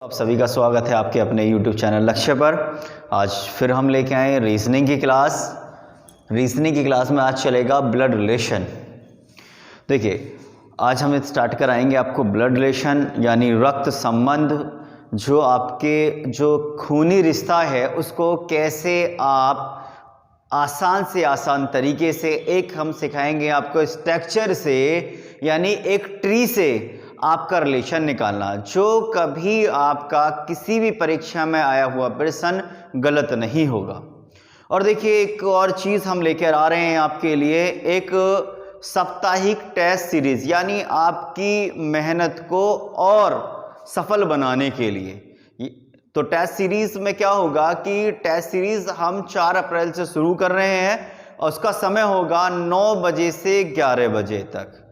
आप सभी का स्वागत है आपके अपने YouTube चैनल लक्ष्य पर। आज फिर हम लेके आए रीजनिंग की क्लास। रीजनिंग की क्लास में आज चलेगा ब्लड रिलेशन। देखिए, आज हम स्टार्ट कराएंगे आपको ब्लड रिलेशन यानी रक्त संबंध। जो आपके जो खूनी रिश्ता है उसको कैसे आप आसान से आसान तरीके से हम सिखाएंगे आपको स्ट्रक्चर से, यानी एक ट्री से आपका रिलेशन निकालना, जो कभी आपका किसी भी परीक्षा में आया हुआ प्रश्न गलत नहीं होगा। और देखिए, एक और चीज हम लेकर आ रहे हैं आपके लिए, एक साप्ताहिक टेस्ट सीरीज, यानी आपकी मेहनत को और सफल बनाने के लिए। तो टेस्ट सीरीज में क्या होगा कि टेस्ट सीरीज हम 4 अप्रैल से शुरू कर रहे हैं और उसका समय होगा 9 बजे से 11 बजे तक।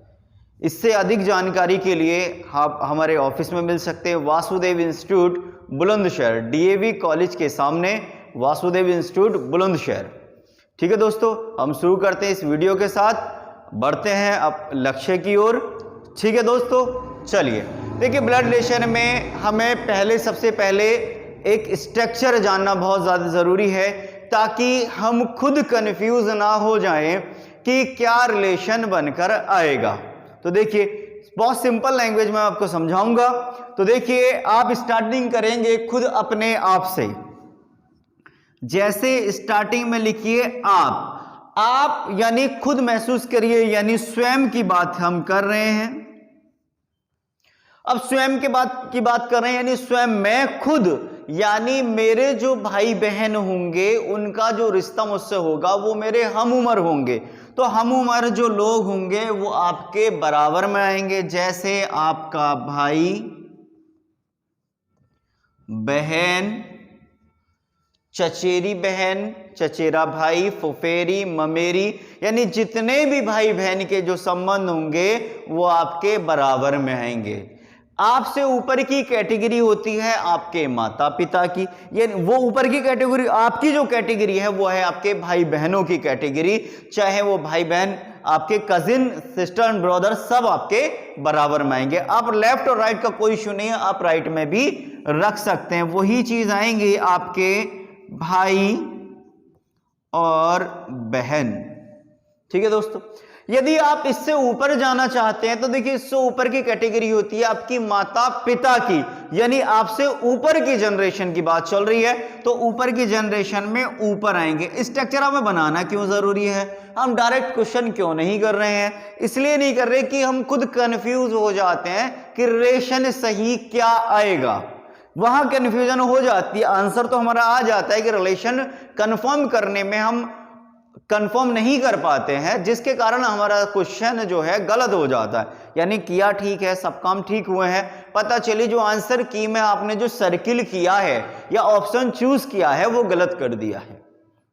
इससे अधिक जानकारी के लिए आप हमारे ऑफिस में मिल सकते हैं, Vasudev institute Bulandshahr, DAV college के सामने, वासुदेव इंस्टीट्यूट बुलंदशहर। ठीक है दोस्तों, हम शुरू करते हैं इस वीडियो के साथ, बढ़ते हैं अब लक्ष्य की ओर। ठीक है दोस्तों, चलिए देखिए, ब्लड रिलेशन में हमें सबसे पहले एक स्ट्रक्चर जानना बहुत ज़्यादा ज़रूरी है, ताकि हम खुद कंफ्यूज ना हो जाएं कि क्या रिलेशन बनकर आएगा। तो देखिए, बहुत सिंपल लैंग्वेज में आपको समझाऊंगा। तो देखिए, आप स्टार्टिंग करेंगे खुद अपने आप से। जैसे स्टार्टिंग में लिखिए आप यानी खुद महसूस करिए, यानी स्वयं की बात हम कर रहे हैं। अब स्वयं की बात कर रहे हैं, यानी स्वयं, मैं खुद, यानी मेरे जो भाई बहन होंगे उनका जो रिश्ता मुझसे होगा वो मेरे हम उम्र होंगे। तो हम उम्र जो लोग होंगे वो आपके बराबर में आएंगे, जैसे आपका भाई बहन, चचेरी बहन, चचेरा भाई, फुफेरी, ममेरी, यानी जितने भी भाई बहन के जो संबंध होंगे वो आपके बराबर में आएंगे। आपसे ऊपर की कैटेगरी होती है आपके माता पिता की, यानी वो ऊपर की कैटेगरी, आपकी जो कैटेगरी है वो है आपके भाई बहनों की कैटेगरी। चाहे वो भाई बहन, आपके कजिन, सिस्टर एंड ब्रदर, सब आपके बराबर में आएंगे। आप लेफ्ट और राइट का कोई इश्यू नहीं है, आप राइट में भी रख सकते हैं। वही चीज आएंगे आपके भाई और बहन। ठीक है दोस्तों, यदि आप इससे ऊपर जाना चाहते हैं तो देखिए, इससे ऊपर की कैटेगरी होती है आपकी माता पिता की, यानी आपसे ऊपर की जनरेशन की बात चल रही है। तो ऊपर की जनरेशन में ऊपर आएंगे। स्ट्रक्चर हमें बनाना क्यों जरूरी है? हम डायरेक्ट क्वेश्चन क्यों नहीं कर रहे हैं? इसलिए नहीं कर रहे कि हम खुद कंफ्यूज हो जाते हैं कि रिलेशन सही क्या आएगा। वहां कंफ्यूजन हो जाती है, आंसर तो हमारा आ जाता है कि रिलेशन कंफर्म करने में हम कंफर्म नहीं कर पाते हैं, जिसके कारण हमारा क्वेश्चन जो है गलत हो जाता है। यानी किया ठीक है, सब काम ठीक हुए हैं, पता चली जो आंसर की में आपने जो सर्किल किया है या ऑप्शन चूज किया है वो गलत कर दिया है।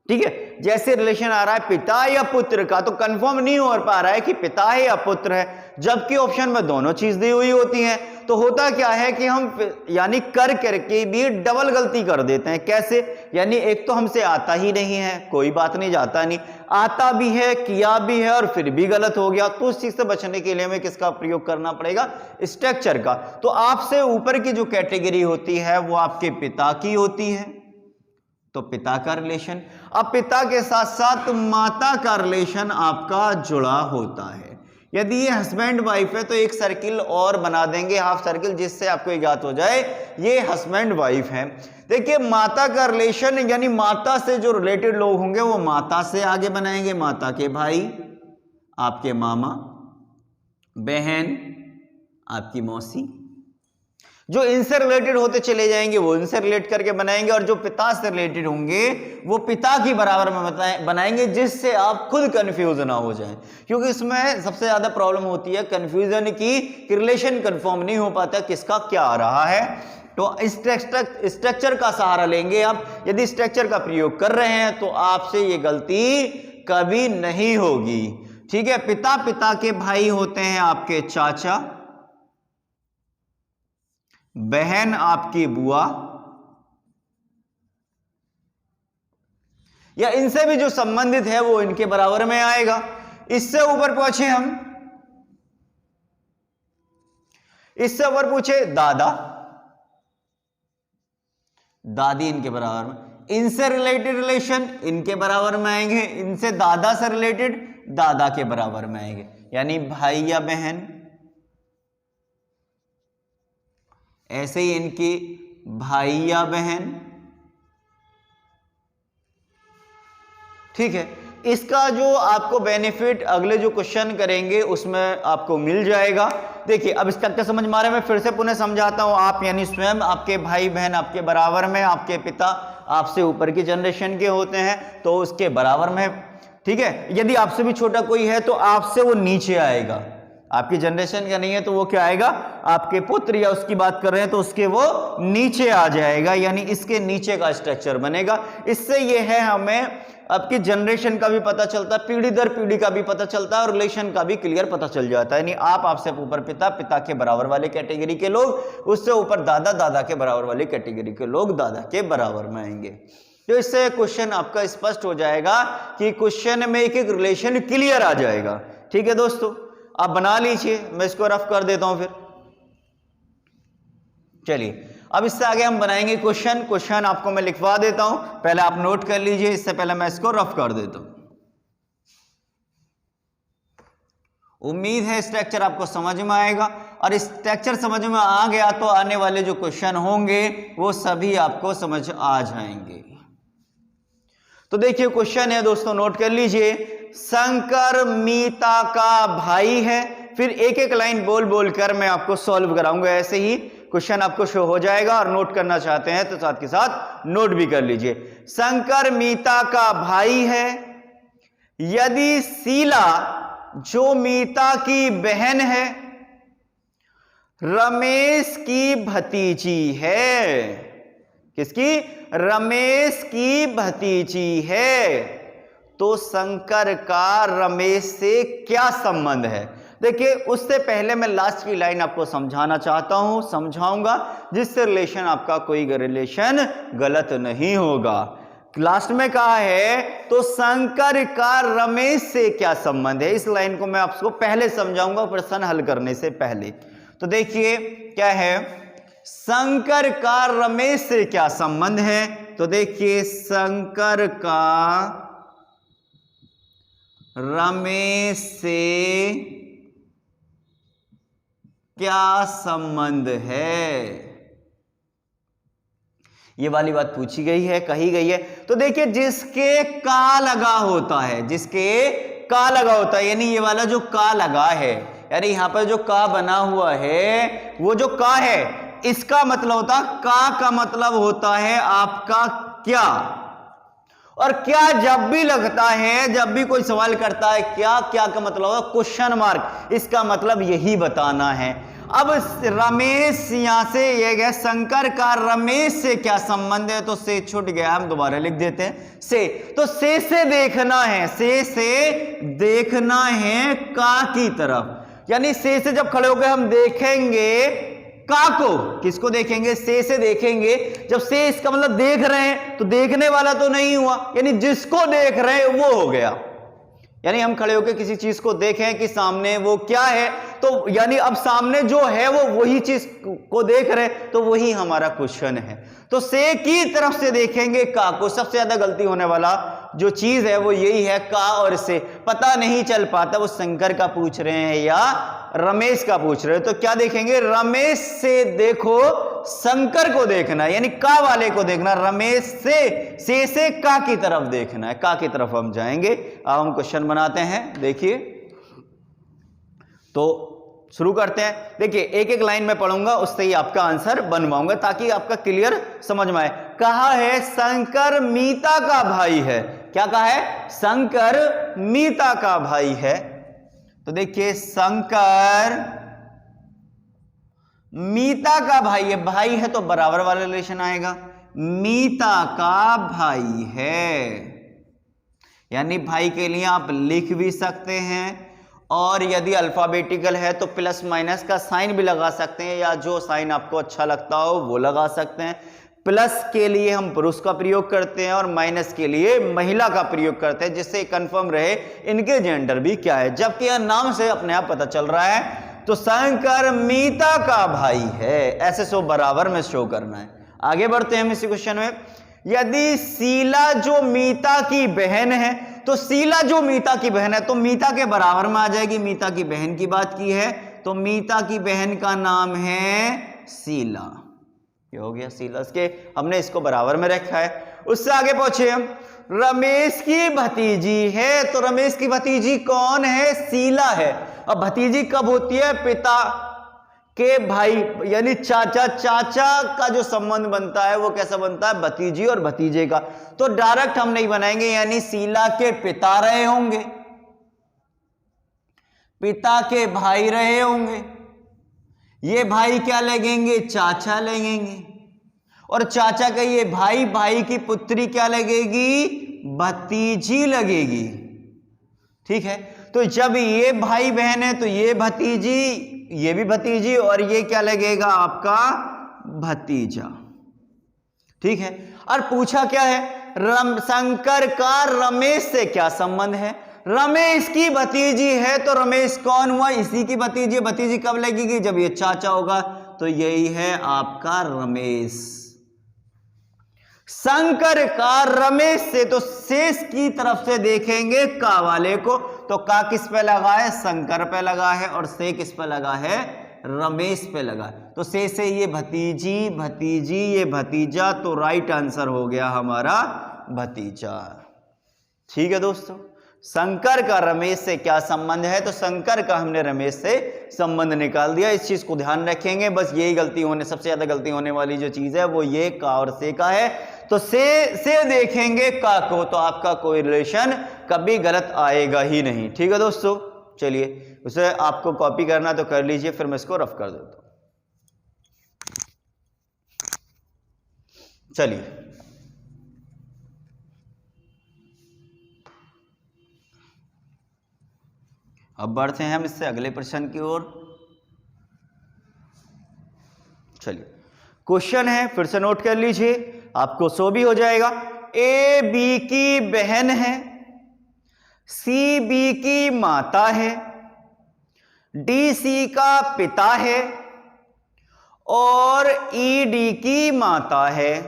ठीक है, जैसे रिलेशन आ रहा है पिता या पुत्र का, तो कंफर्म नहीं हो पा रहा है कि पिता है या पुत्र है, जबकि ऑप्शन में दोनों चीज दी हुई होती हैं। तो होता क्या है कि हम यानी करके भी डबल गलती कर देते हैं। कैसे? यानी एक तो हमसे आता ही नहीं है, कोई बात नहीं, जाता नहीं, आता भी है, किया भी है और फिर भी गलत हो गया। तो उस चीज से बचने के लिए हमें किसका प्रयोग करना पड़ेगा? स्ट्रक्चर का। तो आपसे ऊपर की जो कैटेगरी होती है वो आपके पिता की होती है, तो पिता का रिलेशन। अब पिता के साथ साथ माता का रिलेशन आपका जुड़ा होता है। यदि ये हस्बैंड वाइफ है तो एक सर्किल और बना देंगे, हाफ सर्किल, जिससे आपको ज्ञात हो जाए ये हस्बैंड वाइफ है। देखिए, माता का रिलेशन यानी माता से जो रिलेटेड लोग होंगे वो माता से आगे बनाएंगे, माता के भाई, आपके मामा, बहन, आपकी मौसी, जो इनसे रिलेटेड होते चले जाएंगे वो इनसे रिलेट करके बनाएंगे, और जो पिता से रिलेटेड होंगे वो पिता की बराबर में बनाएंगे, जिससे आप खुद कंफ्यूज ना हो जाएं। क्योंकि इसमें सबसे ज्यादा प्रॉब्लम होती है कंफ्यूजन की, कि रिलेशन कंफर्म नहीं हो पाता किसका क्या आ रहा है। तो स्ट्रक्चर का सहारा लेंगे आप। यदि स्ट्रक्चर का प्रयोग कर रहे हैं तो आपसे ये गलती कभी नहीं होगी। ठीक है, पिता के भाई होते हैं आपके चाचा, बहन आपकी बुआ, या इनसे भी जो संबंधित है वो इनके बराबर में आएगा। इससे ऊपर पहुंचे हम, इससे ऊपर पूछे दादा, दादी इनके बराबर में, इनसे रिलेटेड रिलेशन इनके बराबर में आएंगे, इनसे दादा से रिलेटेड दादा के बराबर में आएंगे, यानी भाई या बहन। ऐसे ही इनकी भाई या बहन, ठीक है। इसका जो आपको बेनिफिट अगले जो क्वेश्चन करेंगे उसमें आपको मिल जाएगा। देखिए अब स्ट्रक्चर समझ में आ रहा है, मैं फिर से पुनः समझाता हूं। आप यानी स्वयं, आपके भाई बहन आपके बराबर में, आपके पिता आपसे ऊपर की जनरेशन के होते हैं तो उसके बराबर में, ठीक है। यदि आपसे भी छोटा कोई है तो आपसे वो नीचे आएगा, आपकी जनरेशन का नहीं है तो वो क्या आएगा, आपके पुत्र या उसकी बात कर रहे हैं तो उसके वो नीचे आ जाएगा, यानी इसके नीचे का स्ट्रक्चर बनेगा। इससे ये है हमें आपकी जनरेशन का भी पता चलता है, पीढ़ी दर पीढ़ी का भी पता चलता है और रिलेशन का भी क्लियर पता चल जाता है। यानी आपसे ऊपर पिता, पिता के बराबर वाले कैटेगरी के लोग, उससे ऊपर दादा, दादा के बराबर वाली कैटेगरी के लोग दादा के बराबर में आएंगे। तो इससे क्वेश्चन आपका स्पष्ट हो जाएगा कि क्वेश्चन में एक एक रिलेशन क्लियर आ जाएगा। ठीक है दोस्तों, आप बना लीजिए, मैं इसको रफ कर देता हूं फिर। चलिए अब इससे आगे हम बनाएंगे क्वेश्चन आपको मैं लिखवा देता हूं, पहले आप नोट कर लीजिए, इससे पहले मैं इसको रफ कर देता हूं। उम्मीद है स्ट्रक्चर आपको समझ में आएगा, और स्ट्रक्चर समझ में आ गया तो आने वाले जो क्वेश्चन होंगे वो सभी आपको समझ आ जाएंगे। तो देखिए क्वेश्चन है दोस्तों, नोट कर लीजिए। शंकर मीता का भाई है, फिर एक एक लाइन बोल बोल कर मैं आपको सॉल्व कराऊंगा, ऐसे ही क्वेश्चन आपको शो हो जाएगा। और नोट करना चाहते हैं तो साथ के साथ नोट भी कर लीजिए। शंकर मीता का भाई है, यदि शीला जो मीता की बहन है रमेश की भतीजी है, किसकी, रमेश की भतीजी है, तो शंकर का रमेश से क्या संबंध है। देखिए उससे पहले मैं लास्ट की लाइन आपको समझाना चाहता हूं, समझाऊंगा, जिससे रिलेशन आपका कोई रिलेशन गलत नहीं होगा। लास्ट में कहा है तो शंकर का रमेश से क्या संबंध है, इस लाइन को मैं आपको पहले समझाऊंगा प्रश्न हल करने से पहले। तो देखिए क्या है, शंकर का रमेश से क्या संबंध है। तो देखिए शंकर का रमेश से क्या संबंध है, ये वाली बात पूछी गई है, कही गई है। तो देखिए जिसके का लगा होता है, जिसके का लगा होता है, यानी ये वाला जो का लगा है, यानी यहां पर जो का बना हुआ है, वो जो का है इसका मतलब होता है, का मतलब होता है आपका क्या। और क्या जब भी लगता है, जब भी कोई सवाल करता है क्या का मतलब होगा क्वेश्चन मार्क, इसका मतलब यही बताना है। अब रमेश यहां से ये गया, शंकर का रमेश से क्या संबंध है, तो से छूट गया, हम दोबारा लिख देते हैं से। तो से देखना है, से देखना है का की तरफ, यानी से जब खड़े होकर हम देखेंगे का को, किसको देखेंगे, से देखेंगे। जब से इसका मतलब देख रहे हैं तो देखने वाला तो नहीं हुआ, यानी जिसको देख रहे हैं वो हो गया। यानी हम खड़े होकर किसी चीज को देखें कि सामने वो क्या है, तो यानी अब सामने जो है वो वही चीज को देख रहे हैं, तो वही हमारा क्वेश्चन है। तो से की तरफ से देखेंगे का को। सबसे ज्यादा गलती होने वाला जो चीज है वो यही है, का और से पता नहीं चल पाता वो शंकर का पूछ रहे हैं या रमेश का पूछ रहे हो। तो क्या देखेंगे, रमेश से देखो, शंकर को देखना है, यानी का वाले को देखना, रमेश से का की तरफ देखना है, का की तरफ हम जाएंगे। अब हम क्वेश्चन बनाते हैं, देखिए तो शुरू करते हैं। देखिए एक एक लाइन में पढ़ूंगा, उससे ही आपका आंसर बनवाऊंगा ताकि आपका क्लियर समझ में आए। कहा है शंकर मीता का भाई है, क्या कहा है, शंकर मीता का भाई है। तो देखिए शंकर मीता का भाई है, भाई है तो बराबर वाला रिलेशन आएगा, मीता का भाई है, यानी भाई के लिए आप लिख भी सकते हैं, और यदि अल्फाबेटिकल है तो प्लस माइनस का साइन भी लगा सकते हैं, या जो साइन आपको अच्छा लगता हो वो लगा सकते हैं। प्लस के लिए हम पुरुष का प्रयोग करते हैं और माइनस के लिए महिला का प्रयोग करते हैं, जिससे कंफर्म रहे इनके जेंडर भी क्या है, जबकि यह नाम से अपने आप पता चल रहा है। तो शंकर मीता का भाई है, ऐसे शो बराबर में शो करना है। आगे बढ़ते हैं हम इसी क्वेश्चन में। यदि शीला जो मीता की बहन है, तो शीला जो मीता की बहन है तो मीता के बराबर में आ जाएगी। मीता की बहन की बात की है तो मीता की बहन का नाम है शीला। ये हो गया शीला, इसके हमने इसको बराबर में रखा है। उससे आगे पहुंचे हम, रमेश की भतीजी है, तो रमेश की भतीजी कौन है? शीला है। अब भतीजी कब होती है? पिता के भाई यानी चाचा, चाचा का जो संबंध बनता है वो कैसा बनता है? भतीजी और भतीजे का। तो डायरेक्ट हम नहीं बनाएंगे, यानी शीला के पिता रहे होंगे, पिता के भाई रहे होंगे, ये भाई क्या लगेंगे? चाचा लगेंगे, और चाचा का ये भाई, भाई की पुत्री क्या लगेगी? भतीजी लगेगी। ठीक है, तो जब ये भाई बहन है तो ये भतीजी, ये भी भतीजी, और ये क्या लगेगा? आपका भतीजा। ठीक है, और पूछा क्या है? शंकर का रमेश से क्या संबंध है? रमेश की भतीजी है तो रमेश कौन हुआ? इसी की भतीजी। भतीजी कब लगेगी? जब ये चाचा होगा, तो यही है आपका रमेश। शंकर का रमेश से, तो शेष की तरफ से देखेंगे का वाले को, तो का किस पे लगा है? शंकर पे लगा है, और से किस पे लगा है? रमेश पे लगा है। तो से ये भतीजी, भतीजी ये भतीजा, तो राइट आंसर हो गया हमारा भतीजा। ठीक है दोस्तों, शंकर का रमेश से क्या संबंध है? तो शंकर का हमने रमेश से संबंध निकाल दिया। इस चीज को ध्यान रखेंगे, बस यही गलती होने, सबसे ज्यादा गलती होने वाली जो चीज है वो ये का और से का है। तो से देखेंगे का को, तो आपका कोई रिलेशन कभी गलत आएगा ही नहीं। ठीक है दोस्तों, चलिए उसे आपको कॉपी करना तो कर लीजिए, फिर मैं इसको रफ कर देता हूं। चलिए अब बढ़ते हैं हम इससे अगले प्रश्न की ओर। चलिए क्वेश्चन है, फिर से नोट कर लीजिए, आपको सो भी हो जाएगा। ए बी की बहन है, सी बी की माता है, डी सी का पिता है, और ई डी की माता है।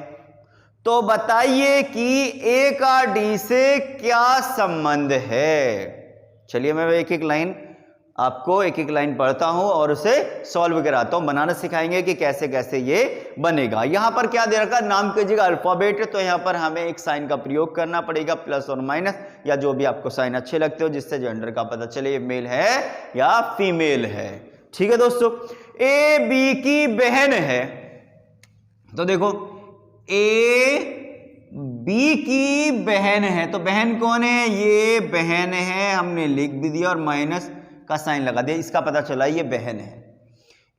तो बताइए कि ए का डी से क्या संबंध है? चलिए मैं एक एक लाइन आपको एक एक लाइन पढ़ता हूं और उसे सॉल्व कराता हूं, बनाना सिखाएंगे कि कैसे कैसे ये बनेगा। यहां पर क्या दे रखा? नाम की जगह अल्फाबेट है, तो यहां पर हमें एक साइन का प्रयोग करना पड़ेगा, प्लस और माइनस, या जो भी आपको साइन अच्छे लगते हो, जिससे जेंडर का पता चले ये मेल है या फीमेल है। ठीक है दोस्तों, ए बी की बहन है, तो देखो ए बी की बहन है, तो बहन कौन है? ये बहन है, हमने लिख भी दिया और माइनस का साइन लगा दिया, इसका पता चला ये बहन है।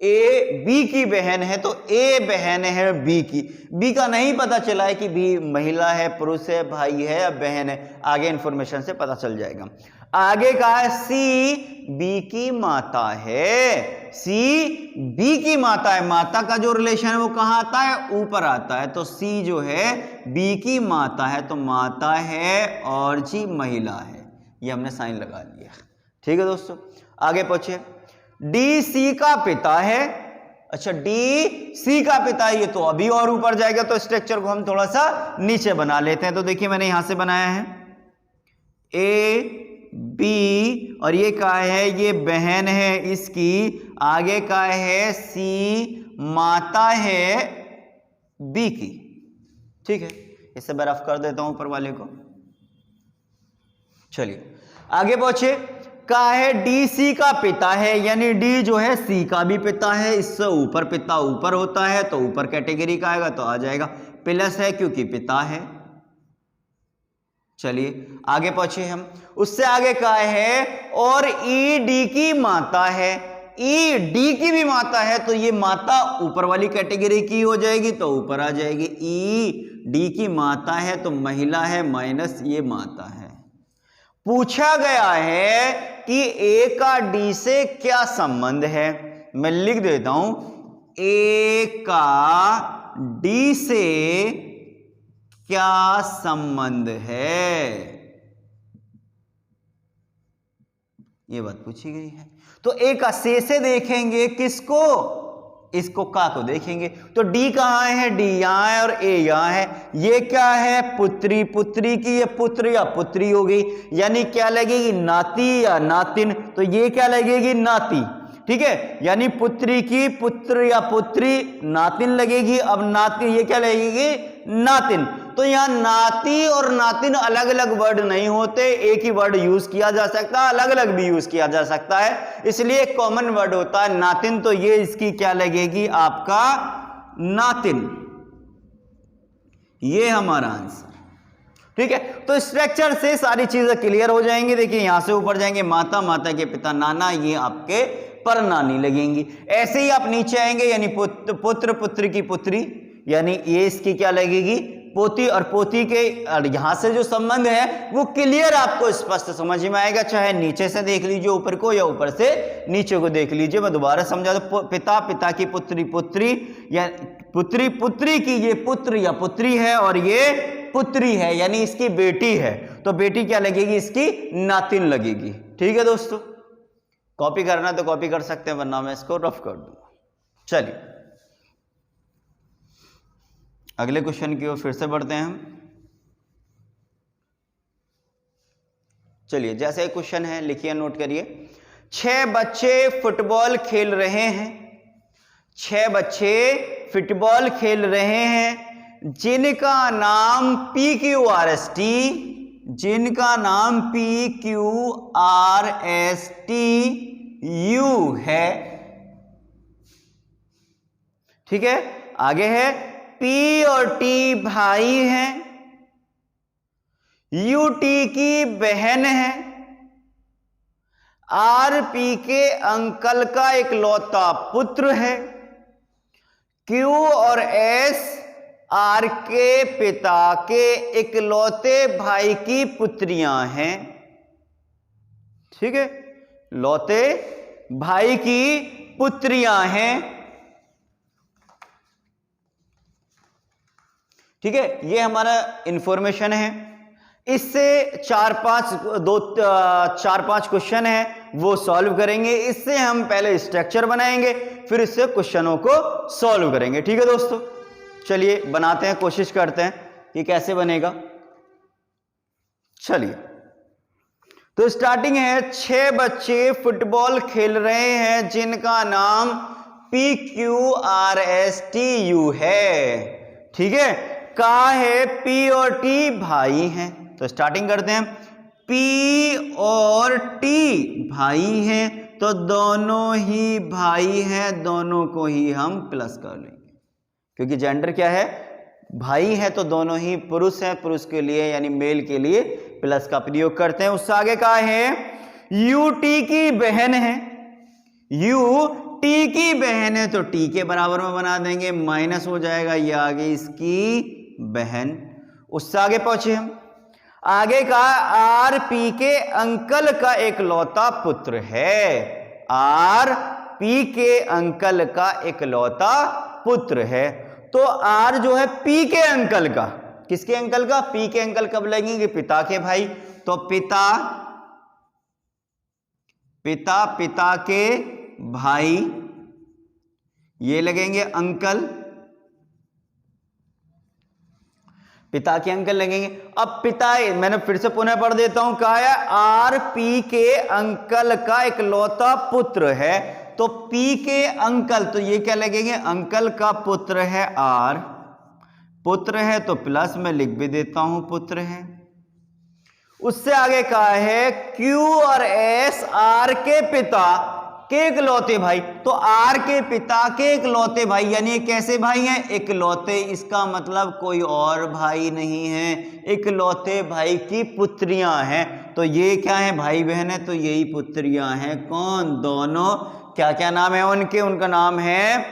ए बी की बहन है, तो ए बहन है बी की। बी का नहीं पता चला है कि बी महिला है, पुरुष है, भाई है या बहन है, आगे इंफॉर्मेशन से पता चल जाएगा। आगे का है सी बी की माता है, सी बी की माता है, माता का जो रिलेशन है वो कहां आता है? ऊपर आता है। तो सी जो है बी की माता है, तो माता है और जी महिला है, ये हमने साइन लगा लिया। ठीक है दोस्तों, आगे पूछिए। डी सी का पिता है, अच्छा डी सी का पिता है, ये तो अभी और ऊपर जाएगा, तो स्ट्रक्चर को हम थोड़ा सा नीचे बना लेते हैं। तो देखिए मैंने यहां से बनाया है ए बी, और ये क्या है? ये बहन है इसकी, आगे का है सी माता है बी की। ठीक है, इसे मैं रफ कर देता हूं ऊपर वाले को। चलिए आगे पहुंचे, का है डी सी का पिता है, यानी डी जो है सी का भी पिता है, इससे ऊपर पिता ऊपर होता है, तो ऊपर कैटेगरी का आएगा, तो आ जाएगा प्लस है क्योंकि पिता है। चलिए आगे पहुंचे हम, उससे आगे का है और ई डी की माता है, ई डी की भी माता है, तो ये माता ऊपर वाली कैटेगरी की हो जाएगी, तो ऊपर आ जाएगी। ई डी की माता है तो महिला है, माइनस ये माता है। पूछा गया है कि ए का डी से क्या संबंध है, मैं लिख देता हूं, ए का डी से क्या संबंध है, ये बात पूछी गई है। तो ए का से देखेंगे किसको? इसको का को देखेंगे तो डी कहाँ है, डी यहाँ है और ए यहाँ है। ये क्या है, पुत्री, पुत्री की ये पुत्र या पुत्री हो गई, यानी क्या लगेगी, नाती या नातिन, तो ये क्या लगेगी, नाती। ठीक है, यानी पुत्री की पुत्र या पुत्री नातिन लगेगी। अब नाती ये क्या लगेगी, नातिन। तो यहां नाती और नातिन अलग अलग वर्ड नहीं होते, एक ही वर्ड यूज किया जा सकता है, अलग अलग भी यूज किया जा सकता है, इसलिए कॉमन वर्ड होता है नातिन। तो ये इसकी क्या लगेगी, आपका नातिन। ये हमारा आंसर। ठीक है, तो स्ट्रक्चर से सारी चीजें क्लियर हो जाएंगी। देखिए यहां से ऊपर जाएंगे, माता, माता के पिता नाना, ये आपके परनानी लगेंगी। ऐसे ही आप नीचे आएंगे, यानी पुत्र, पुत्र की पुत्री, यानी ये इसकी क्या लगेगी, पोती, और पोती के यहां से जो संबंध है वो क्लियर आपको स्पष्ट समझ में आएगा, चाहे नीचे से देख लीजिए ऊपर को या ऊपर से नीचे को देख लीजिए। मैं दोबारा समझा दो, पिता, पिता की पुत्री, पुत्री या पुत्री, पुत्री की ये पुत्र या पुत्री है और ये पुत्री है, यानी इसकी बेटी है, तो बेटी क्या लगेगी, इसकी नातिन लगेगी। ठीक है दोस्तों, कॉपी करना तो कॉपी कर सकते हैं, वरना मैं इसको रफ कर दूंगा। चलिए अगले क्वेश्चन की ओर फिर से बढ़ते हैं हम। चलिए, जैसे एक क्वेश्चन है, लिखिए, नोट करिए। 6 बच्चे फुटबॉल खेल रहे हैं, 6 बच्चे फुटबॉल खेल रहे हैं, जिनका नाम PQRST, जिनका नाम PQRSTU है। ठीक है, आगे है P और T भाई हैं, UT की बहन है, RP के अंकल का इकलौता पुत्र है, Q और S R के पिता के इकलौते भाई की पुत्रियां हैं। ठीक है, लौते भाई की पुत्रियां हैं। ठीक है, ये हमारा इंफॉर्मेशन है। इससे 4-5 क्वेश्चन है वो सॉल्व करेंगे। इससे हम पहले स्ट्रक्चर बनाएंगे, फिर इससे क्वेश्चनों को सॉल्व करेंगे। ठीक है दोस्तों, चलिए बनाते हैं, कोशिश करते हैं कि कैसे बनेगा। चलिए, तो स्टार्टिंग है, 6 बच्चे फुटबॉल खेल रहे हैं, जिनका नाम PQRSTU है। ठीक है, का है, P और T भाई हैं, तो स्टार्टिंग करते हैं। P और T भाई हैं, तो दोनों ही भाई हैं, दोनों को ही हम प्लस कर लेंगे, क्योंकि जेंडर क्या है, भाई है, तो दोनों ही पुरुष हैं, पुरुष के लिए यानी मेल के लिए प्लस का प्रयोग करते हैं। उससे आगे का है, UT की बहन है, UT की बहन है, तो T के बराबर में बना देंगे, माइनस हो जाएगा, ये आगे इसकी बहन। उससे आगे पहुंचे हम, आगे का RP के अंकल का इकलौता पुत्र है, RP के अंकल का इकलौता पुत्र है। तो R जो है P के अंकल का, किसके अंकल का, P के अंकल कब लगेंगे, पिता के भाई, तो पिता, पिता, पिता के भाई, ये लगेंगे अंकल, पिता के अंकल लगेंगे। अब पिता, मैंने फिर से पुनः पढ़ देता हूं, कहा है RP के अंकल का इकलौता पुत्र है, तो P के अंकल, तो ये क्या लगेंगे, अंकल का पुत्र है R, पुत्र है तो प्लस में लिख भी देता हूं, पुत्र है। उससे आगे कहा है, Q और S R के पिता के इकलौते भाई, तो R के पिता के इकलौते भाई, यानी कैसे भाई हैं, इकलौते, इसका मतलब कोई और भाई नहीं है, इकलौते भाई की पुत्रियां हैं, तो ये क्या है, भाई बहन है, तो यही पुत्रियां हैं। कौन, दोनों, क्या क्या नाम है उनके, उनका नाम है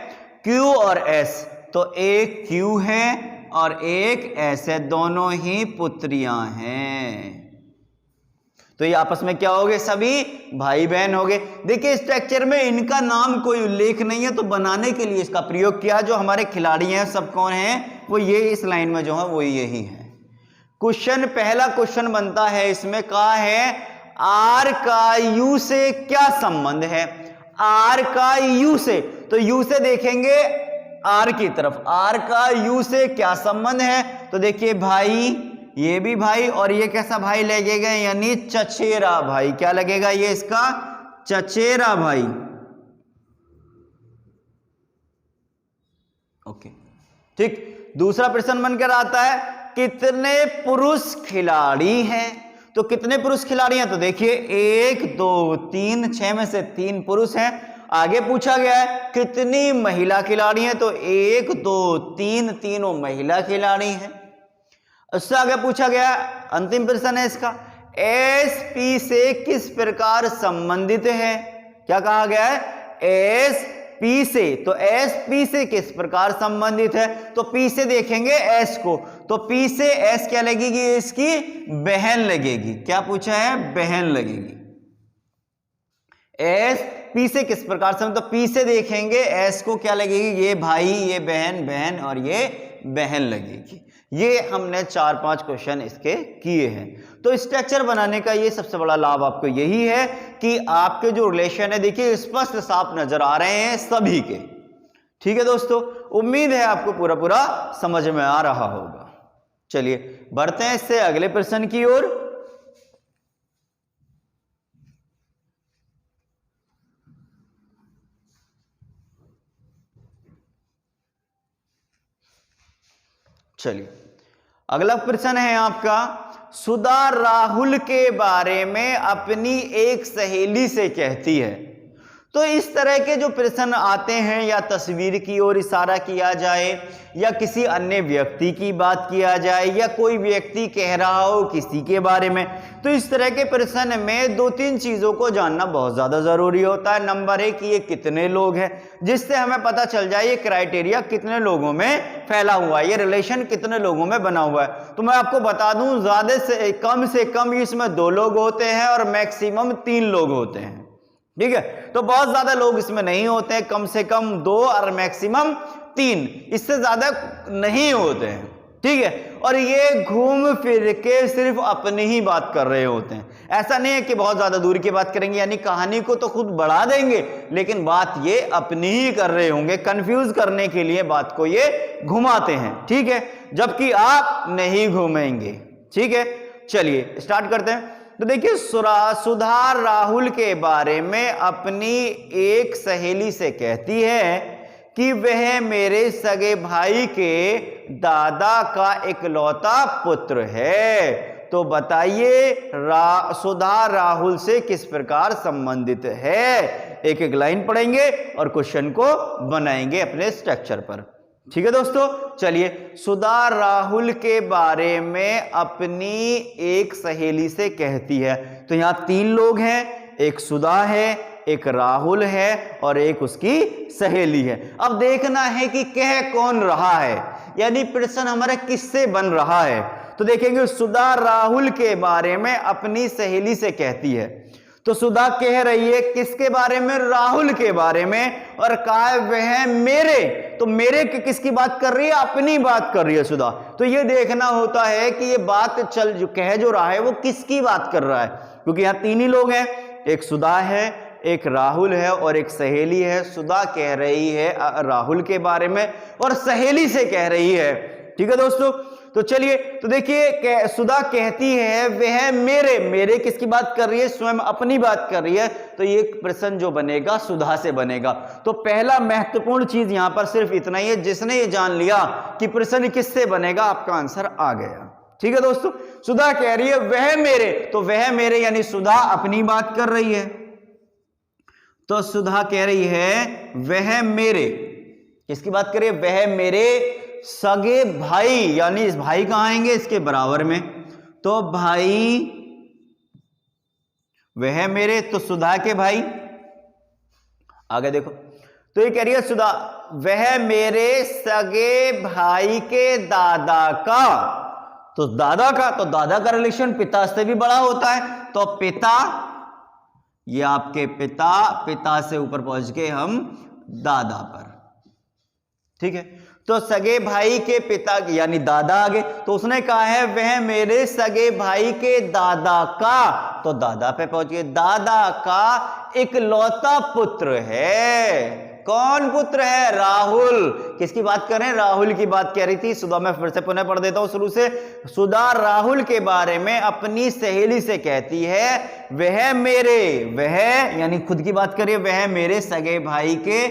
Q और S, तो एक Q है और एक S है, दोनों ही पुत्रियां हैं। तो ये आपस में क्या हो गए, सभी भाई बहन हो गए। देखिए स्ट्रक्चर में इनका नाम कोई उल्लेख नहीं है, तो बनाने के लिए इसका प्रयोग किया। जो हमारे खिलाड़ी हैं सब कौन हैं, वो ये इस लाइन में जो है वो यही है। क्वेश्चन, पहला क्वेश्चन बनता है, इसमें कहा है R का U से क्या संबंध है। आर का यू से, तो यू से देखेंगे आर की तरफ, आर का यू से क्या संबंध है, तो देखिए भाई, ये भी भाई और ये कैसा भाई लगेगा, यानी चचेरा भाई। क्या लगेगा ये इसका, चचेरा भाई। ओके ठीक। दूसरा प्रश्न बनकर आता है, कितने पुरुष खिलाड़ी हैं, तो कितने पुरुष खिलाड़ी हैं, तो देखिए 1 2 3, 6 में से 3 पुरुष हैं। आगे पूछा गया है कितनी महिला खिलाड़ी हैं, तो 1 2 3, तीनों महिला खिलाड़ी हैं। उससे आगे पूछा गया, अंतिम प्रश्न है इसका, एस पी से किस प्रकार संबंधित है। क्या कहा गया है, एस पी से, तो एस पी से किस प्रकार संबंधित है, तो पी से देखेंगे एस को, तो पी से एस क्या लगेगी, इसकी बहन लगेगी। क्या पूछा है, बहन लगेगी। एस पी से किस प्रकार संबंधित, तो पी से देखेंगे एस को क्या लगेगी, ये भाई, ये बहन, बहन और ये बहन लगेगी। ये हमने 4-5 क्वेश्चन इसके किए हैं। तो स्ट्रक्चर बनाने का ये सबसे बड़ा लाभ आपको यही है कि आपके जो रिलेशन है देखिए स्पष्ट साफ नजर आ रहे हैं सभी के। ठीक है दोस्तों, उम्मीद है आपको पूरा पूरा समझ में आ रहा होगा। चलिए बढ़ते हैं इससे अगले प्रश्न की ओर। चलिए अगला प्रश्न है आपका, सुधा राहुल के बारे में अपनी एक सहेली से कहती है। तो इस तरह के जो प्रश्न आते हैं, या तस्वीर की ओर इशारा किया जाए, या किसी अन्य व्यक्ति की बात किया जाए, या कोई व्यक्ति कह रहा हो किसी के बारे में, तो इस तरह के प्रश्न में 2-3 चीजों को जानना बहुत ज्यादा जरूरी होता है। नंबर 1, ये कितने लोग हैं, जिससे हमें पता चल जाए ये क्राइटेरिया कितने लोगों में फैला हुआ है, ये रिलेशन कितने लोगों में बना हुआ है। तो मैं आपको बता दूं, ज्यादा से कम इसमें 2 लोग होते हैं और मैक्सिमम 3 लोग होते हैं। ठीक है, तो बहुत ज्यादा लोग इसमें नहीं होते हैं, कम से कम 2 और मैक्सिमम 3, इससे ज्यादा नहीं होते हैं। ठीक है, और ये घूम फिर के सिर्फ अपनी ही बात कर रहे होते हैं। ऐसा नहीं है कि बहुत ज्यादा दूर की बात करेंगे, यानी कहानी को तो खुद बढ़ा देंगे लेकिन बात ये अपनी ही कर रहे होंगे, कंफ्यूज करने के लिए बात को ये घुमाते हैं। ठीक है, जबकि आप नहीं घूमेंगे। ठीक है, चलिए स्टार्ट करते हैं। तो देखिए, सुधा राहुल के बारे में अपनी एक सहेली से कहती है कि वह मेरे सगे भाई के दादा का इकलौता पुत्र है। तो बताइए सुधा राहुल से किस प्रकार संबंधित है। एक एक लाइन पढ़ेंगे और क्वेश्चन को बनाएंगे अपने स्ट्रक्चर पर। ठीक है दोस्तों, चलिए, सुधा राहुल के बारे में अपनी एक सहेली से कहती है। तो यहां 3 लोग हैं, एक सुधा है, एक राहुल है और एक उसकी सहेली है। अब देखना है कि कह कौन रहा है, यानी प्रश्न हमारा किससे बन रहा है। तो देखेंगे, सुधा राहुल के बारे में अपनी सहेली से कहती है। तो सुधा कह रही है किसके बारे में, राहुल के बारे में, और कहा वह मेरे, तो मेरे किसकी बात कर रही है, अपनी बात कर रही है सुधा। तो ये देखना होता है कि ये बात कह जो रहा है वो किसकी बात कर रहा है, क्योंकि यहां 3 ही लोग हैं, एक सुधा है, एक राहुल है और एक सहेली है। सुधा कह रही है राहुल के बारे में और सहेली से कह रही है। ठीक है दोस्तों, तो चलिए, तो देखिए, सुधा कहती है वह मेरे किसकी बात कर रही है, स्वयं अपनी बात कर रही है। तो ये प्रश्न जो बनेगा सुधा से बनेगा। तो पहला महत्वपूर्ण चीज यहां पर सिर्फ इतना ही है, जिसने ये जान लिया कि प्रश्न किससे बनेगा, आपका आंसर आ गया। ठीक है दोस्तों, सुधा कह रही है वह मेरे, तो वह मेरे यानी सुधा अपनी बात कर रही है। तो सुधा कह रही है वह मेरे, किसकी बात कर रही है, वह मेरे सगे भाई, यानी इस भाई कहां आएंगे, इसके बराबर में। तो भाई, वह मेरे, तो सुधा के भाई। आगे देखो, तो ये कह रही है सुधा वह मेरे सगे भाई के दादा का, तो दादा का, तो दादा का रिलेशन पिता से भी बड़ा होता है। तो पिता, ये आपके पिता, पिता से ऊपर पहुंच गए हम दादा पर। ठीक है, तो सगे भाई के पिता यानी दादा आगे, तो उसने कहा है वह मेरे सगे भाई के दादा का, तो दादा पे पहुंच गए, दादा का इकलौता पुत्र है। कौन पुत्र है? राहुल। किसकी बात कर रहे हैं? राहुल की बात कह रही थी सुधा। मैं फिर से पुनः पढ़ देता हूं शुरू से। सुधा राहुल के बारे में अपनी सहेली से कहती है वह मेरे, वह यानी खुद की बात करिए, वह मेरे सगे भाई के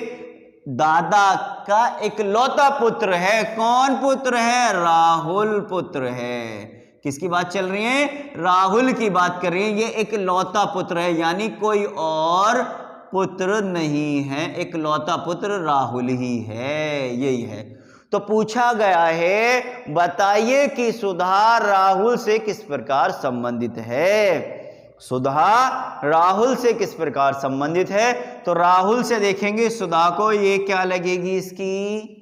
दादा का इकलौता पुत्र है। कौन पुत्र है? राहुल पुत्र है। किसकी बात चल रही है? राहुल की बात कर रही है। ये इकलौता पुत्र है, यानी कोई और पुत्र नहीं है, इकलौता पुत्र राहुल ही है, यही है। तो पूछा गया है बताइए कि सुधा राहुल से किस प्रकार संबंधित है। सुधा राहुल से किस प्रकार संबंधित है? तो राहुल से देखेंगे सुधा को, ये क्या लगेगी इसकी,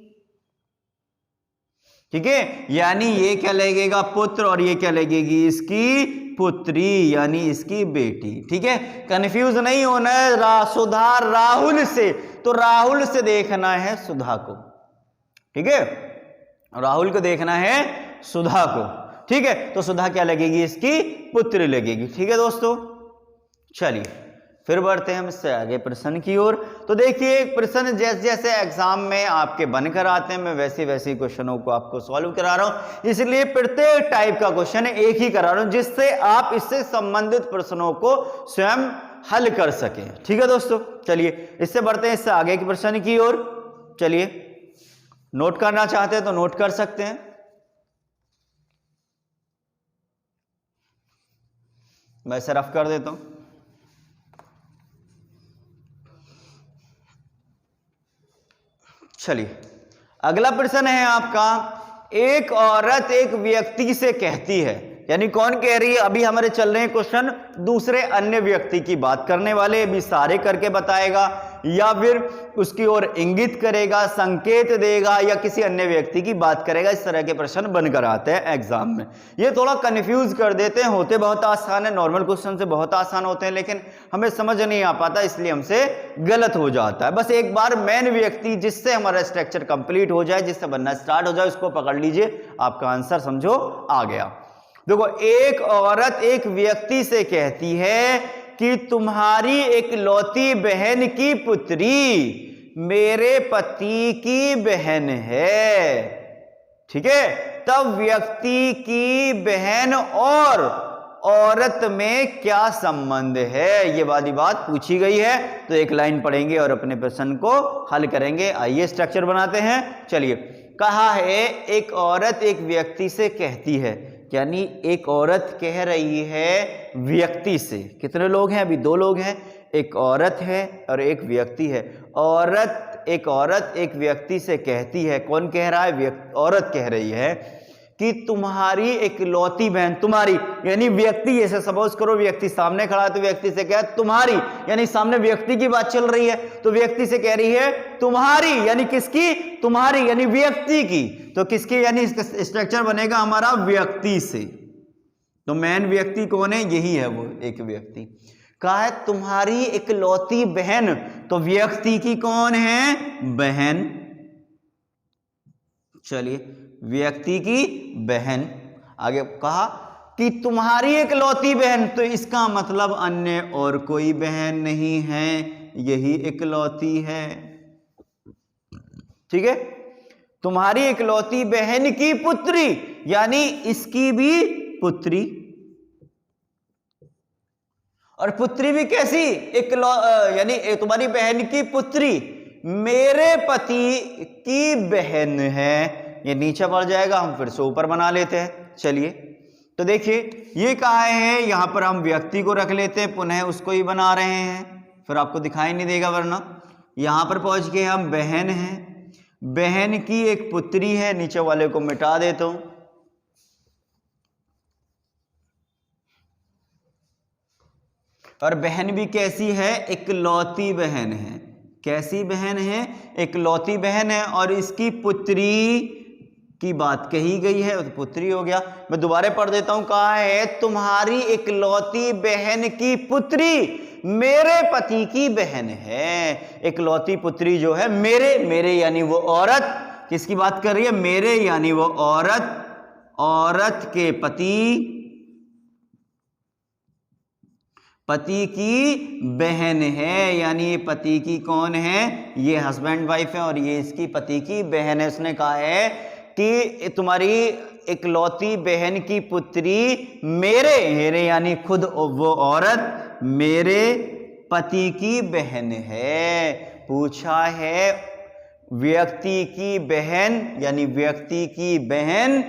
ठीक है, यानी ये क्या लगेगा? पुत्र, और ये क्या लगेगी? इसकी पुत्री, यानी इसकी बेटी। ठीक है, कंफ्यूज नहीं होना है। सुधा राहुल से, तो राहुल से देखना है सुधा को, ठीक है, राहुल को देखना है सुधा को, ठीक है। तो सुधा क्या लगेगी? इसकी पुत्री लगेगी। ठीक है दोस्तों, चलिए फिर बढ़ते हैं हम इससे आगे प्रश्न की ओर। तो देखिए प्रश्न जैसे जैसे एग्जाम में आपके बनकर आते हैं, मैं वैसे वैसे क्वेश्चनों को आपको सॉल्व करा रहा हूं, इसलिए प्रत्येक टाइप का क्वेश्चन एक ही करा रहा हूं जिससे आप इससे संबंधित प्रश्नों को स्वयं हल कर सकें। ठीक है दोस्तों, चलिए इससे बढ़ते हैं इससे आगे के प्रश्न की ओर। चलिए नोट करना चाहते हैं तो नोट कर सकते हैं। मैं इसे रफ कर देता हूं। चलिए अगला प्रश्न है आपका, एक औरत एक व्यक्ति से कहती है, यानी कौन कह रही है? अभी हमारे चल रहे हैं क्वेश्चन दूसरे अन्य व्यक्ति की बात करने वाले, अभी सारे करके बताएगा या फिर उसकी ओर इंगित करेगा, संकेत देगा या किसी अन्य व्यक्ति की बात करेगा। इस तरह के प्रश्न बनकर आते हैं एग्जाम में। ये थोड़ा कंफ्यूज कर देते हैं, होते बहुत आसान है, नॉर्मल क्वेश्चन से बहुत आसान होते हैं, लेकिन हमें समझ नहीं आ पाता, इसलिए हमसे गलत हो जाता है। बस एक बार मेन व्यक्ति जिससे हमारा स्ट्रक्चर कंप्लीट हो जाए, जिससे बनना स्टार्ट हो जाए, उसको पकड़ लीजिए, आपका आंसर समझो आ गया। देखो, एक औरत एक व्यक्ति से कहती है कि तुम्हारी इकलौती बहन की पुत्री मेरे पति की बहन है। ठीक है, तब व्यक्ति की बहन और औरत में क्या संबंध है, ये वाली बात पूछी गई है। तो एक लाइन पढ़ेंगे और अपने प्रश्न को हल करेंगे। आइए स्ट्रक्चर बनाते हैं। चलिए, कहा है एक औरत एक व्यक्ति से कहती है, यानी एक औरत कह रही है व्यक्ति से। कितने लोग हैं? अभी दो लोग हैं, एक औरत है और एक व्यक्ति है। एक औरत एक व्यक्ति से कहती है, कौन कह रहा है? औरत कह रही है कि तुम्हारी इकलौती बहन, तुम्हारी यानी व्यक्ति, ऐसे सपोज करो व्यक्ति सामने खड़ा है तो व्यक्ति से कह तुम्हारी, यानी सामने व्यक्ति की बात चल रही है, तो व्यक्ति से कह रही है तुम्हारी, यानी किसकी? तुम्हारी, यानी व्यक्ति की। तो किसकी? यानी इसका स्ट्रक्चर बनेगा हमारा व्यक्ति से। तो मेन व्यक्ति कौन है? यही है वो एक व्यक्ति। कहा है तुम्हारी इकलौती बहन, तो व्यक्ति की कौन है? बहन। चलिए, व्यक्ति की बहन। आगे कहा कि तुम्हारी इकलौती बहन, तो इसका मतलब अन्य और कोई बहन नहीं है, यही इकलौती है। ठीक है, तुम्हारी इकलौती बहन की पुत्री, यानी इसकी भी पुत्री। और पुत्री भी कैसी? यानी तुम्हारी बहन की पुत्री मेरे पति की बहन है। ये नीचे बढ़ जाएगा, हम फिर से ऊपर बना लेते हैं। चलिए, तो देखिए ये कहा है, यहां पर हम व्यक्ति को रख लेते हैं, पुनः उसको ही बना रहे हैं, फिर आपको दिखाई नहीं देगा वरना। यहां पर पहुंच गए हम, बहन है, बहन की एक पुत्री है, नीचे वाले को मिटा देता हूं। और बहन भी कैसी है? इकलौती बहन है। कैसी बहन है? इकलौती बहन है। और इसकी पुत्री की बात कही गई है, तो पुत्री हो गया। मैं दोबारा पढ़ देता हूं, कहा है तुम्हारी इकलौती बहन की पुत्री मेरे पति की बहन है। इकलौती पुत्री जो है मेरे यानी वो औरत, किसकी बात कर रही है? मेरे यानी वो औरत के पति पति की बहन है, यानी ये पति की कौन है, ये हस्बैंड वाइफ है और ये इसकी पति की बहन है। उसने कहा है कि तुम्हारी इकलौती बहन की पुत्री मेरे यानी खुद वो औरत मेरे पति की बहन है। पूछा है व्यक्ति की बहन यानी व्यक्ति की बहन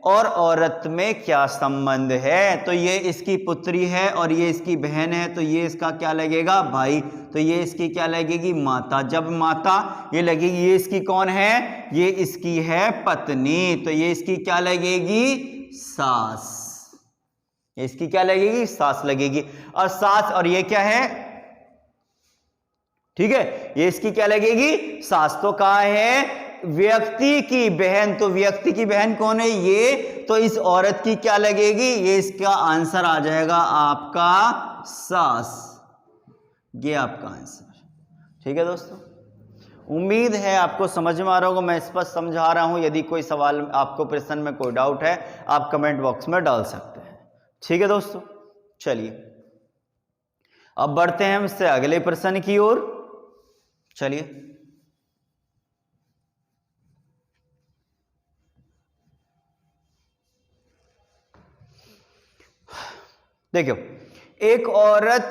और औरत में क्या संबंध है, तो ये इसकी पुत्री है और ये इसकी बहन है, तो ये इसका क्या लगेगा, भाई। तो ये इसकी क्या लगेगी, माता। जब माता ये लगेगी, ये इसकी कौन है, ये इसकी है पत्नी, तो ये इसकी क्या लगेगी, सास। ये इसकी क्या लगेगी, सास लगेगी। और सास, और ये क्या है, ठीक है, ये इसकी क्या लगेगी, सास। तो कहा है व्यक्ति की बहन, तो व्यक्ति की बहन कौन है, ये, तो इस औरत की क्या लगेगी, ये इसका आंसर आ जाएगा आपका सास। ये आपका आंसर, ठीक है दोस्तों। उम्मीद है आपको समझ में आ रहा होगा, मैं स्पष्ट समझा रहा हूं। यदि कोई सवाल आपको प्रश्न में कोई डाउट है आप कमेंट बॉक्स में डाल सकते हैं, ठीक है दोस्तों। चलिए अब बढ़ते हैं इससे अगले प्रश्न की ओर। चलिए देखो, एक औरत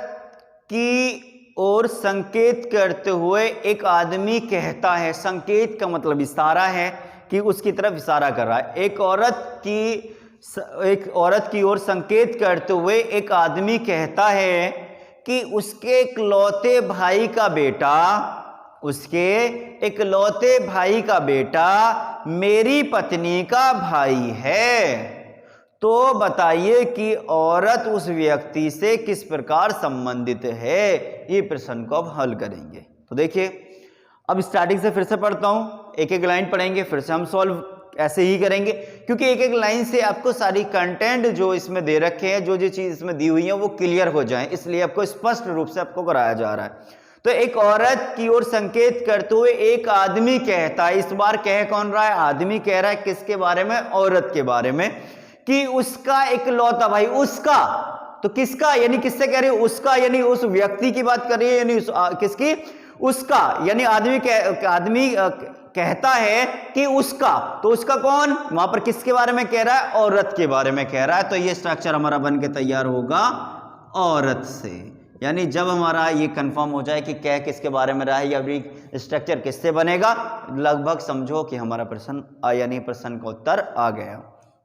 की ओर संकेत करते हुए एक आदमी कहता है, संकेत का मतलब इशारा है कि उसकी तरफ इशारा कर रहा है। एक औरत की ओर संकेत करते हुए एक आदमी कहता है कि उसके इकलौते भाई का बेटा, उसके इकलौते भाई का बेटा मेरी पत्नी का भाई है। तो बताइए कि औरत उस व्यक्ति से किस प्रकार संबंधित है। ये प्रश्न को अब हल करेंगे। तो देखिए, अब स्टार्टिंग से फिर से पढ़ता हूं, एक एक लाइन पढ़ेंगे, फिर से हम सॉल्व ऐसे ही करेंगे, क्योंकि एक एक लाइन से आपको सारी कंटेंट जो इसमें दे रखे हैं, जो चीज इसमें दी हुई है वो क्लियर हो जाए, इसलिए आपको स्पष्ट रूप से आपको कराया जा रहा है। तो एक औरत की ओर संकेत करते हुए एक आदमी कहता है, इस बार कह कौन रहा है, आदमी कह रहा है, किसके बारे में, औरत के बारे में, कि उसका इकलौता भाई, उसका, तो किसका, यानी किससे कह रही है, उसका, यानी उस व्यक्ति की बात कर रही है, यानी किसकी, उसका, यानी आदमी कहता है कि उसका, तो उसका कौन, वहां पर किसके बारे में कह रहा है, औरत के बारे में कह रहा है। तो ये स्ट्रक्चर हमारा बन के तैयार होगा औरत से, यानी जब हमारा ये कंफर्म हो जाए कि कह किसके बारे में रहा है या स्ट्रक्चर किससे बनेगा, लगभग समझो कि हमारा प्रश्न यानी प्रश्न का उत्तर आ गया,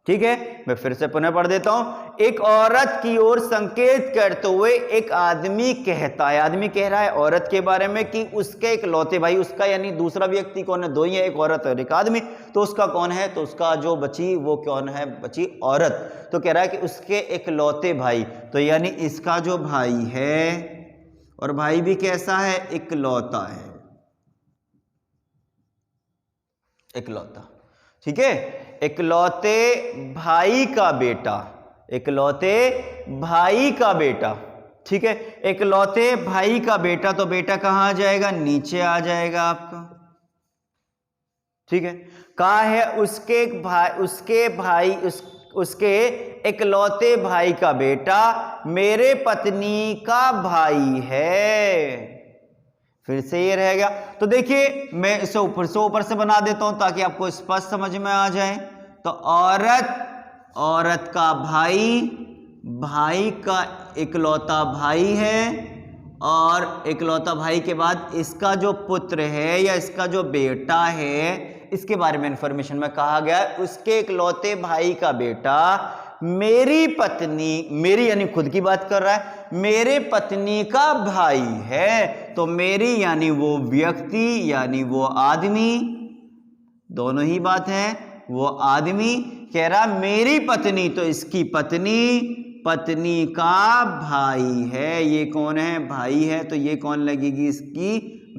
ठीक है। मैं फिर से पुनः पढ़ देता हूं। एक औरत की ओर संकेत करते हुए एक आदमी कहता है, आदमी कह रहा है औरत के बारे में कि उसके इकलौते भाई, उसका यानी दूसरा व्यक्ति कौन है, दो ही है, एक औरत और एक आदमी, तो उसका कौन है, तो उसका जो बची वो कौन है, बची औरत। तो कह रहा है कि उसके इकलौते भाई, तो यानी इसका जो भाई है, और भाई भी कैसा है, इकलौता है, इकलौता, ठीक है। इकलौते भाई का बेटा, इकलौते भाई का बेटा, ठीक है। इकलौते भाई का बेटा, तो बेटा कहां आ जाएगा, नीचे आ जाएगा आपका, ठीक है। कहा है उसके भाई, उसके इकलौते भाई का बेटा मेरे पत्नी का भाई है। फिर से ये रह गया। तो देखिए, मैं इसे ऊपर से बना देता हूं ताकि आपको स्पष्ट समझ में आ जाए। तो औरत का भाई का इकलौता भाई है, और इकलौता भाई के बाद इसका जो पुत्र है या इसका जो बेटा है, इसके बारे में इंफॉर्मेशन में कहा गया है, उसके इकलौते भाई का बेटा मेरी पत्नी, मेरी यानी खुद की बात कर रहा है, मेरे पत्नी का भाई है। तो मेरी यानी वो व्यक्ति यानी वो आदमी, दोनों ही बात है, वो आदमी कह रहा मेरी पत्नी, तो इसकी पत्नी का भाई है। ये कौन है, भाई है, तो ये कौन लगेगी, इसकी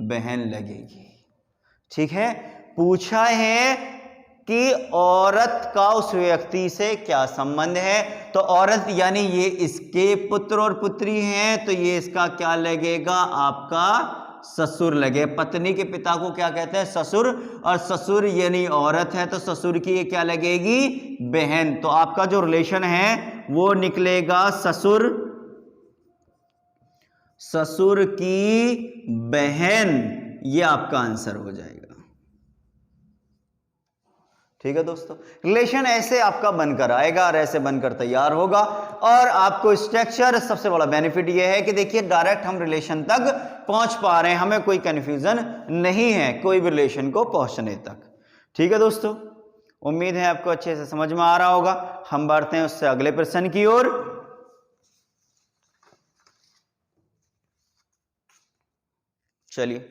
बहन लगेगी, ठीक है। पूछा है कि औरत का उस व्यक्ति से क्या संबंध है, तो औरत यानी ये इसके पुत्र और पुत्री हैं, तो ये इसका क्या लगेगा, आपका ससुर लगे। पत्नी के पिता को क्या कहते हैं, ससुर, और ससुर यानी औरत है, तो ससुर की ये क्या लगेगी, बहन। तो आपका जो रिलेशन है वो निकलेगा ससुर ससुर की बहन, ये आपका आंसर हो जाएगा। ठीक है दोस्तों, रिलेशन ऐसे आपका बनकर आएगा और ऐसे बनकर तैयार होगा। और आपको स्ट्रक्चर सबसे बड़ा बेनिफिट यह है कि देखिए डायरेक्ट हम रिलेशन तक पहुंच पा रहे हैं, हमें कोई कंफ्यूजन नहीं है कोई भी रिलेशन को पहुंचने तक। ठीक है दोस्तों, उम्मीद है आपको अच्छे से समझ में आ रहा होगा। हम बढ़ते हैं उससे अगले प्रश्न की ओर। चलिए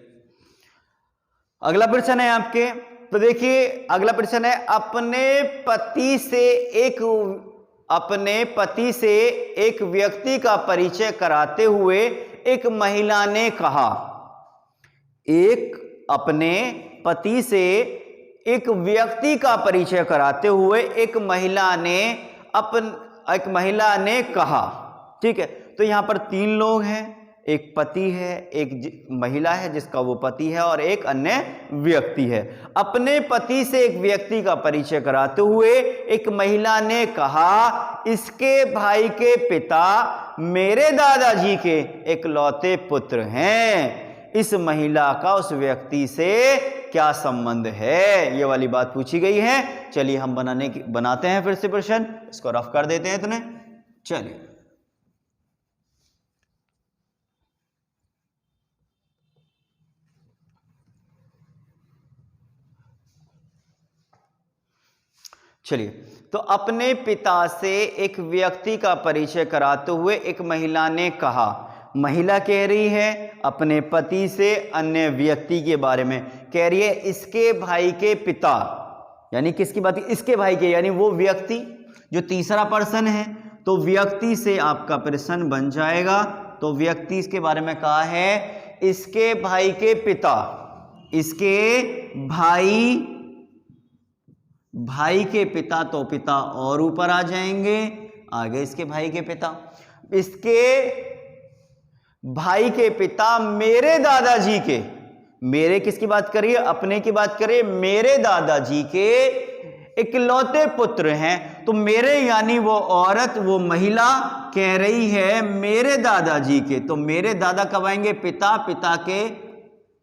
अगला प्रश्न है आपके, तो देखिए अगला प्रश्न है, अपने पति से एक व्यक्ति का परिचय कराते हुए एक महिला ने कहा। अपने पति से एक व्यक्ति का परिचय कराते हुए एक महिला ने कहा। ठीक है, तो यहां पर 3 लोग हैं, एक पति है, एक महिला है जिसका वो पति है और एक अन्य व्यक्ति है। अपने पति से एक व्यक्ति का परिचय कराते हुए एक महिला ने कहा, इसके भाई के पिता मेरे दादाजी के इकलौते पुत्र हैं। इस महिला का उस व्यक्ति से क्या संबंध है, ये वाली बात पूछी गई है। चलिए हम बनाते हैं फिर से प्रश्न, इसको रफ कर देते हैं इतने। चलिए, तो अपने पिता से एक व्यक्ति का परिचय कराते हुए एक महिला ने कहा। महिला कह रही है अपने पति से अन्य व्यक्ति के बारे में, कह रही है इसके भाई के पिता, यानी किसकी बात, इसके भाई के, यानी वो व्यक्ति जो तीसरा पर्सन है। तो व्यक्ति से आपका प्रश्न बन जाएगा। तो व्यक्ति इसके बारे में कहा है, इसके भाई के पिता, इसके भाई के पिता, तो पिता और ऊपर आ जाएंगे, आगे इसके भाई के पिता, इसके भाई के पिता मेरे दादाजी के, मेरे किसकी बात करिए, अपने की बात करिए, मेरे दादाजी के इकलौते पुत्र हैं। तो मेरे यानी वो औरत, वो महिला कह रही है मेरे दादाजी के, तो मेरे दादा कब आएंगे, पिता,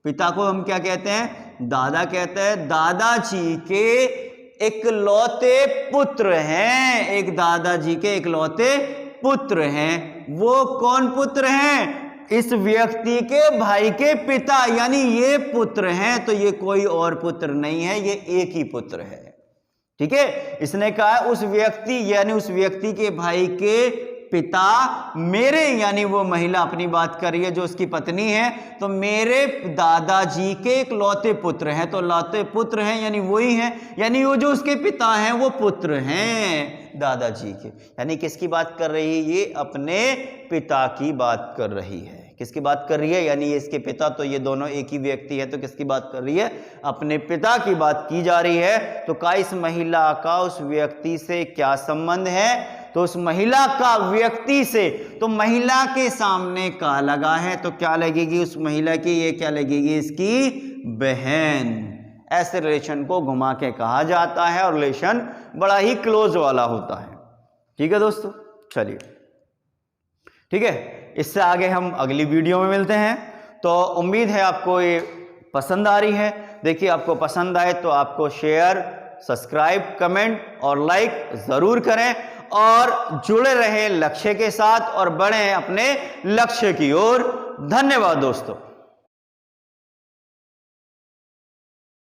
पिता को हम क्या कहते हैं, दादा कहते हैं। दादाजी के इकलौते पुत्र हैं, एक दादाजी के इकलौते पुत्र हैं। वो कौन पुत्र हैं, इस व्यक्ति के भाई के पिता, यानी ये पुत्र हैं, तो ये कोई और पुत्र नहीं है, ये एक ही पुत्र है। ठीक है, इसने कहा उस व्यक्ति, यानी उस व्यक्ति के भाई के पिता मेरे, यानी वो महिला अपनी बात कर रही है जो उसकी पत्नी है, तो मेरे दादाजी के इकलौते पुत्र हैं। तो लौते पुत्र हैं यानी वही हैं, यानी वो जो उसके पिता हैं वो पुत्र हैं दादाजी के। यानी किसकी बात कर रही है, ये अपने पिता की बात कर रही है। किसकी बात कर रही है, यानी ये इसके पिता, तो ये दोनों एक ही व्यक्ति है, तो किसकी बात कर रही है, अपने पिता की बात की जा रही है। तो का इस महिला का उस व्यक्ति से क्या संबंध है, तो उस महिला का व्यक्ति से, तो महिला के सामने का लगा है, तो क्या लगेगी उस महिला की, ये क्या लगेगी, इसकी बहन। ऐसे रिलेशन को घुमा के कहा जाता है और रिलेशन बड़ा ही क्लोज वाला होता है। ठीक है दोस्तों, चलिए ठीक है, इससे आगे हम अगली वीडियो में मिलते हैं। तो उम्मीद है आपको ये पसंद आ रही है। देखिए आपको पसंद आए तो आपको शेयर, सब्सक्राइब, कमेंट और लाइक जरूर करें और जुड़े रहें लक्ष्य के साथ और बढ़ें अपने लक्ष्य की ओर। धन्यवाद दोस्तों।